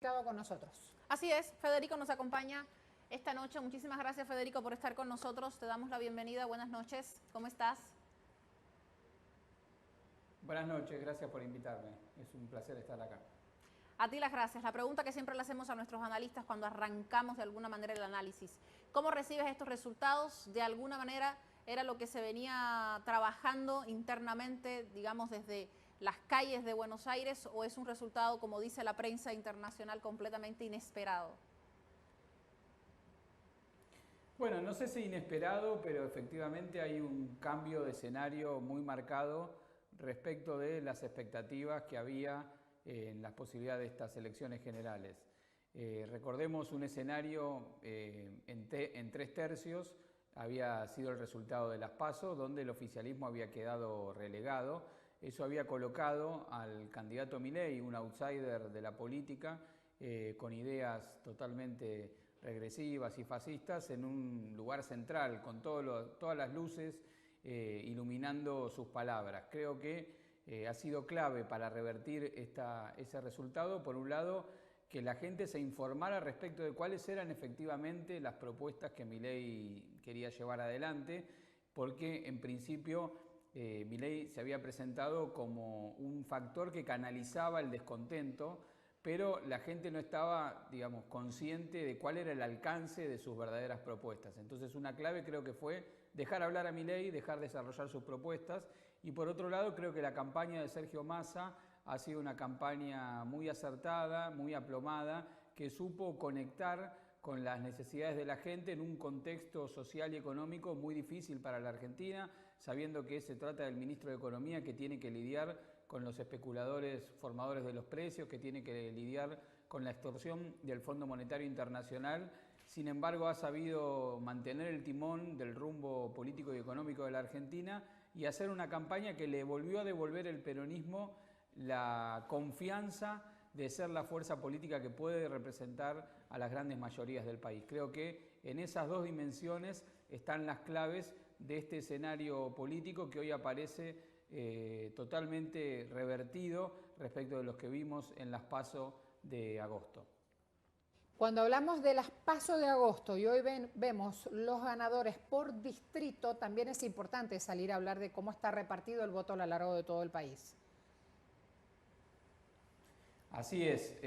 conectado con nosotros. Así es, Federico nos acompaña esta noche. Muchísimas gracias, Federico, por estar con nosotros. Te damos la bienvenida. Buenas noches. ¿Cómo estás? Buenas noches, gracias por invitarme. Es un placer estar acá. A ti las gracias. La pregunta que siempre le hacemos a nuestros analistas cuando arrancamos de alguna manera el análisis. ¿Cómo recibes estos resultados? De alguna manera era lo que se venía trabajando internamente, digamos, desde las calles de Buenos Aires, o es un resultado, como dice la prensa internacional, completamente inesperado. Bueno, no sé si inesperado, pero efectivamente hay un cambio de escenario muy marcado respecto de las expectativas que había en las posibilidades de estas elecciones generales. Recordemos un escenario en 3/3 había sido el resultado de las PASO, donde el oficialismo había quedado relegado. Eso había colocado al candidato Milei, un outsider de la política, con ideas totalmente regresivas y fascistas, en un lugar central, con todas las luces iluminando sus palabras. Creo que ha sido clave para revertir ese resultado, por un lado, que la gente se informara respecto de cuáles eran efectivamente las propuestas que Milei quería llevar adelante, porque en principio Milei se había presentado como un factor que canalizaba el descontento, pero la gente no estaba, digamos, consciente de cuál era el alcance de sus verdaderas propuestas. Entonces una clave creo que fue dejar hablar a Milei, dejar desarrollar sus propuestas, y por otro lado creo que la campaña de Sergio Massa ha sido una campaña muy acertada, muy aplomada, que supo conectar con las necesidades de la gente en un contexto social y económico muy difícil para la Argentina, sabiendo que se trata del ministro de Economía que tiene que lidiar con los especuladores formadores de los precios, que tiene que lidiar con la extorsión del Fondo Monetario Internacional. Sin embargo, ha sabido mantener el timón del rumbo político y económico de la Argentina y hacer una campaña que le volvió a devolver el peronismo la confianza de ser la fuerza política que puede representar a las grandes mayorías del país. Creo que en esas dos dimensiones están las claves de este escenario político que hoy aparece totalmente revertido respecto de los que vimos en las PASO de agosto. Cuando hablamos de las PASO de agosto y hoy vemos los ganadores por distrito, también es importante salir a hablar de cómo está repartido el voto a lo largo de todo el país. Así es,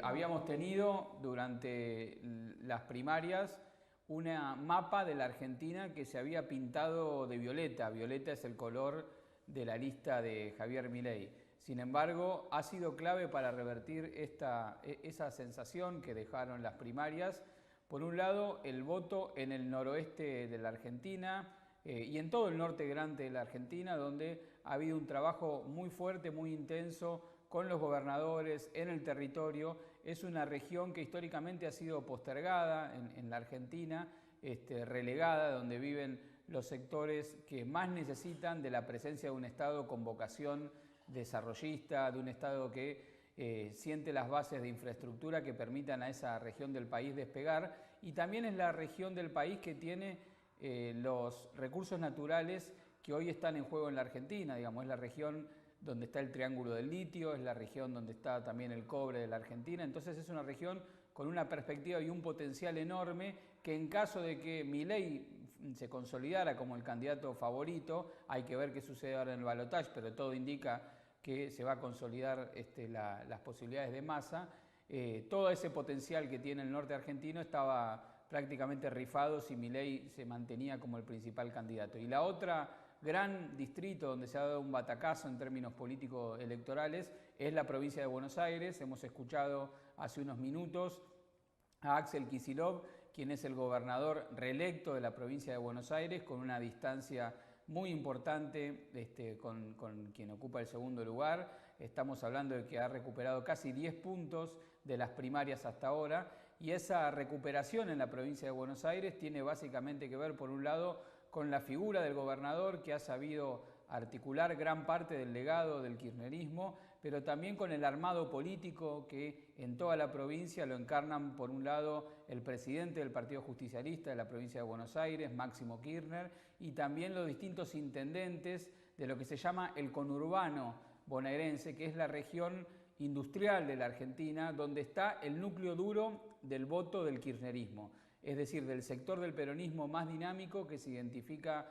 habíamos tenido durante las primarias una mapa de la Argentina que se había pintado de violeta. Violeta es el color de la lista de Javier Milei. Sin embargo, ha sido clave para revertir esa sensación que dejaron las primarias. Por un lado, el voto en el noroeste de la Argentina y en todo el norte grande de la Argentina, donde ha habido un trabajo muy fuerte, muy intenso con los gobernadores en el territorio. Es una región que históricamente ha sido postergada en la Argentina, relegada, donde viven los sectores que más necesitan de la presencia de un Estado con vocación desarrollista, de un Estado que siente las bases de infraestructura que permitan a esa región del país despegar, y también es la región del país que tiene los recursos naturales que hoy están en juego en la Argentina, digamos, es la región donde está el Triángulo del Litio, es la región donde está también el cobre de la Argentina. Entonces es una región con una perspectiva y un potencial enorme que, en caso de que Milei se consolidara como el candidato favorito, hay que ver qué sucede ahora en el balotaje, pero todo indica que se va a consolidar las posibilidades de Massa. Todo ese potencial que tiene el norte argentino estaba prácticamente rifado si Milei se mantenía como el principal candidato. Y la otra gran distrito donde se ha dado un batacazo en términos políticos electorales es la provincia de Buenos Aires. Hemos escuchado hace unos minutos a Axel Kicillof, quien es el gobernador reelecto de la provincia de Buenos Aires, con una distancia muy importante con quien ocupa el segundo lugar. Estamos hablando de que ha recuperado casi 10 puntos de las primarias hasta ahora, y esa recuperación en la provincia de Buenos Aires tiene básicamente que ver, por un lado, con la figura del gobernador, que ha sabido articular gran parte del legado del kirchnerismo, pero también con el armado político que en toda la provincia lo encarnan, por un lado, el presidente del Partido Justicialista de la provincia de Buenos Aires, Máximo Kirchner, y también los distintos intendentes de lo que se llama el conurbano bonaerense, que es la región industrial de la Argentina, donde está el núcleo duro del voto del kirchnerismo, es decir, del sector del peronismo más dinámico que se identifica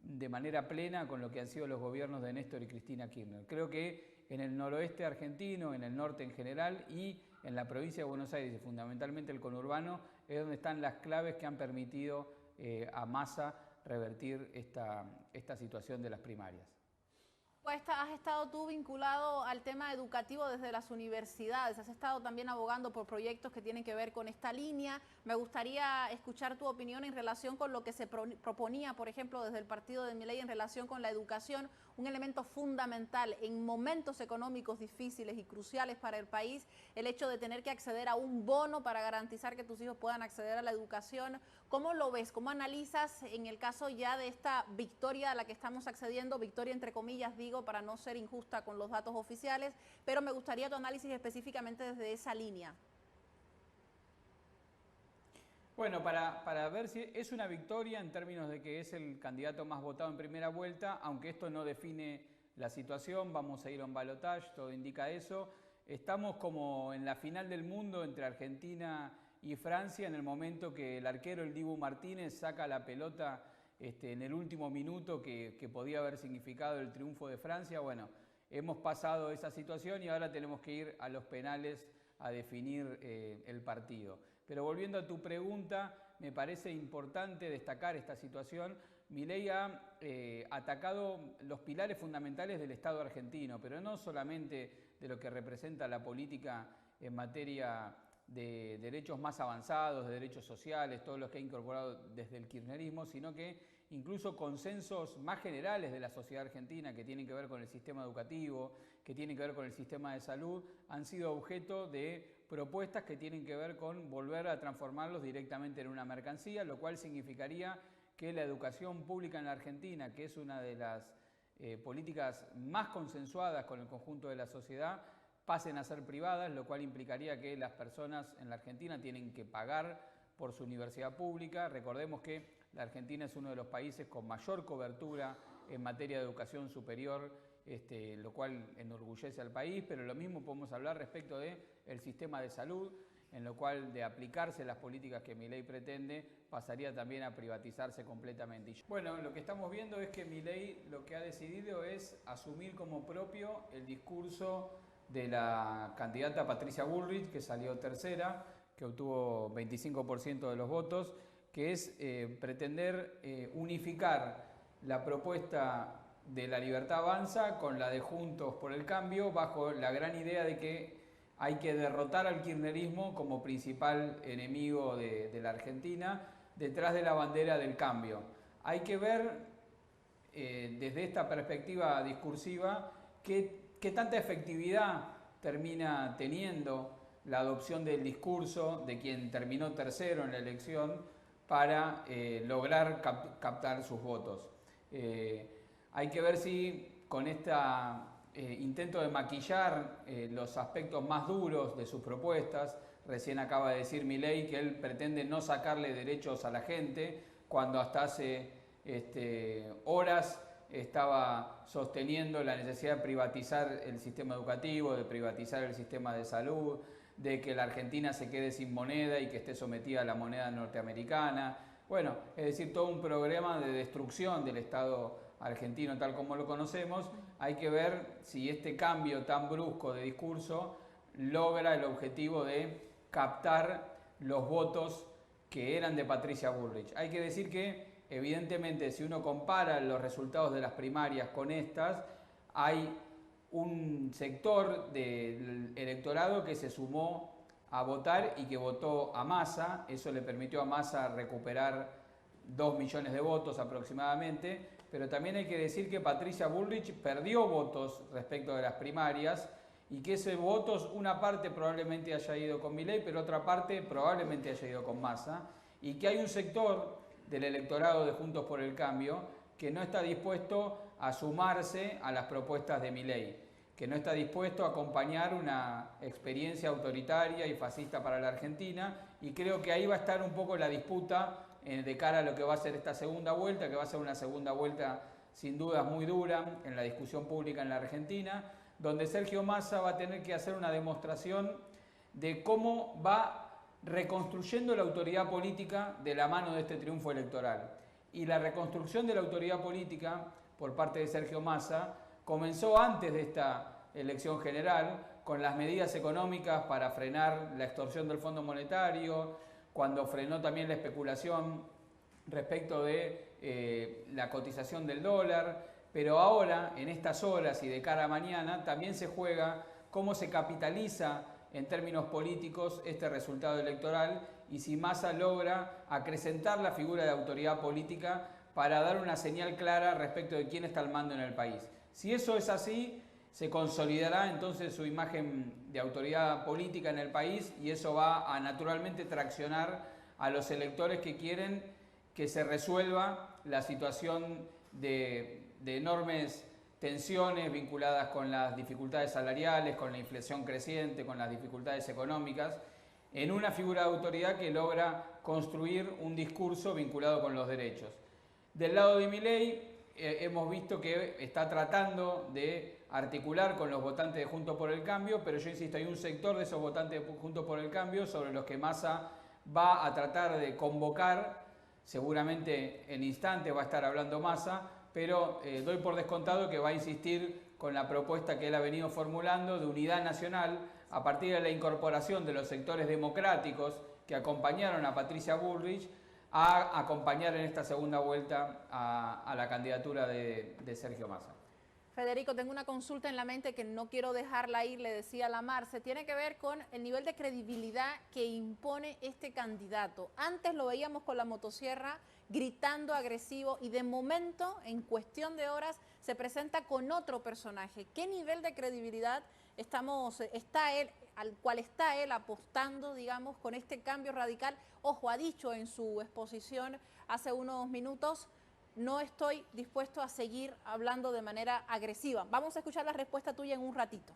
de manera plena con lo que han sido los gobiernos de Néstor y Cristina Kirchner. Creo que en el noroeste argentino, en el norte en general y en la provincia de Buenos Aires, y fundamentalmente el conurbano, es donde están las claves que han permitido a Massa revertir esta situación de las primarias. Has estado tú vinculado al tema educativo desde las universidades, has estado también abogando por proyectos que tienen que ver con esta línea. Me gustaría escuchar tu opinión en relación con lo que se proponía, por ejemplo, desde el partido de Milei en relación con la educación, un elemento fundamental en momentos económicos difíciles y cruciales para el país, el hecho de tener que acceder a un bono para garantizar que tus hijos puedan acceder a la educación. ¿Cómo lo ves? ¿Cómo analizas en el caso ya de esta victoria a la que estamos accediendo, victoria entre comillas, digo, para no ser injusta con los datos oficiales, pero me gustaría tu análisis específicamente desde esa línea? Bueno, para ver si es una victoria en términos de que es el candidato más votado en primera vuelta, aunque esto no define la situación, vamos a ir a un balotaje, todo indica eso. Estamos como en la final del mundo entre Argentina y Francia, en el momento que el arquero, el Dibu Martínez, saca la pelota en el último minuto que podía haber significado el triunfo de Francia. Bueno, hemos pasado esa situación y ahora tenemos que ir a los penales a definir el partido. Pero volviendo a tu pregunta, me parece importante destacar esta situación. Milei ha atacado los pilares fundamentales del Estado argentino, pero no solamente de lo que representa la política en materia de derechos más avanzados, de derechos sociales, todos los que ha incorporado desde el kirchnerismo, sino que incluso consensos más generales de la sociedad argentina que tienen que ver con el sistema educativo, que tienen que ver con el sistema de salud, han sido objeto de propuestas que tienen que ver con volver a transformarlos directamente en una mercancía, lo cual significaría que la educación pública en la Argentina, que es una de las políticas más consensuadas con el conjunto de la sociedad, pasen a ser privadas, lo cual implicaría que las personas en la Argentina tienen que pagar por su universidad pública. Recordemos que la Argentina es uno de los países con mayor cobertura en materia de educación superior, lo cual enorgullece al país, pero lo mismo podemos hablar respecto del sistema de salud, en lo cual de aplicarse las políticas que Milei pretende, pasaría también a privatizarse completamente. Bueno, lo que estamos viendo es que Milei lo que ha decidido es asumir como propio el discurso de la candidata Patricia Bullrich, que salió tercera, que obtuvo 25% de los votos, que es pretender unificar la propuesta de La Libertad Avanza con la de Juntos por el Cambio, bajo la gran idea de que hay que derrotar al kirchnerismo como principal enemigo de la Argentina, detrás de la bandera del cambio. Hay que ver desde esta perspectiva discursiva qué tanta efectividad termina teniendo la adopción del discurso de quien terminó tercero en la elección para lograr captar sus votos. Hay que ver si con este intento de maquillar los aspectos más duros de sus propuestas, recién acaba de decir Milei que él pretende no sacarle derechos a la gente, cuando hasta hace horas estaba sosteniendo la necesidad de privatizar el sistema educativo, de privatizar el sistema de salud, de que la Argentina se quede sin moneda y que esté sometida a la moneda norteamericana. Bueno, es decir, todo un programa de destrucción del Estado argentino tal como lo conocemos. Hay que ver si este cambio tan brusco de discurso logra el objetivo de captar los votos que eran de Patricia Bullrich. Hay que decir que, evidentemente, si uno compara los resultados de las primarias con estas, hay un sector del electorado que se sumó a votar y que votó a Massa. Eso le permitió a Massa recuperar 2 millones de votos aproximadamente, pero también hay que decir que Patricia Bullrich perdió votos respecto de las primarias y que esos votos, una parte probablemente haya ido con Milei, pero otra parte probablemente haya ido con Massa, y que hay un sector del electorado de Juntos por el Cambio que no está dispuesto a sumarse a las propuestas de Milei, que no está dispuesto a acompañar una experiencia autoritaria y fascista para la Argentina, y creo que ahí va a estar un poco la disputa de cara a lo que va a ser esta segunda vuelta, que va a ser una segunda vuelta sin dudas muy dura en la discusión pública en la Argentina, donde Sergio Massa va a tener que hacer una demostración de cómo va reconstruyendo la autoridad política de la mano de este triunfo electoral. Y la reconstrucción de la autoridad política por parte de Sergio Massa comenzó antes de esta elección general, con las medidas económicas para frenar la extorsión del Fondo Monetario, cuando frenó también la especulación respecto de la cotización del dólar, pero ahora, en estas horas y de cara a mañana, también se juega cómo se capitaliza en términos políticos este resultado electoral y si Massa logra acrecentar la figura de autoridad política para dar una señal clara respecto de quién está al mando en el país. Si eso es así, se consolidará entonces su imagen de autoridad política en el país y eso va a naturalmente traccionar a los electores que quieren que se resuelva la situación de enormes tensiones vinculadas con las dificultades salariales, con la inflación creciente, con las dificultades económicas, en una figura de autoridad que logra construir un discurso vinculado con los derechos. Del lado de Milei, hemos visto que está tratando de articular con los votantes de Juntos por el Cambio, pero yo insisto, hay un sector de esos votantes de Juntos por el Cambio sobre los que Massa va a tratar de convocar, seguramente en instantes va a estar hablando Massa, pero doy por descontado que va a insistir con la propuesta que él ha venido formulando de unidad nacional a partir de la incorporación de los sectores democráticos que acompañaron a Patricia Bullrich a acompañar en esta segunda vuelta a la candidatura de Sergio Massa. Federico, tengo una consulta en la mente que no quiero dejarla ir, le decía a la Marce, tiene que ver con el nivel de credibilidad que impone este candidato. Antes lo veíamos con la motosierra gritando agresivo y de momento, en cuestión de horas, se presenta con otro personaje. ¿Qué nivel de credibilidad al cual está él apostando, digamos, con este cambio radical? Ojo, ha dicho en su exposición hace unos minutos, no estoy dispuesto a seguir hablando de manera agresiva. Vamos a escuchar la respuesta tuya en un ratito.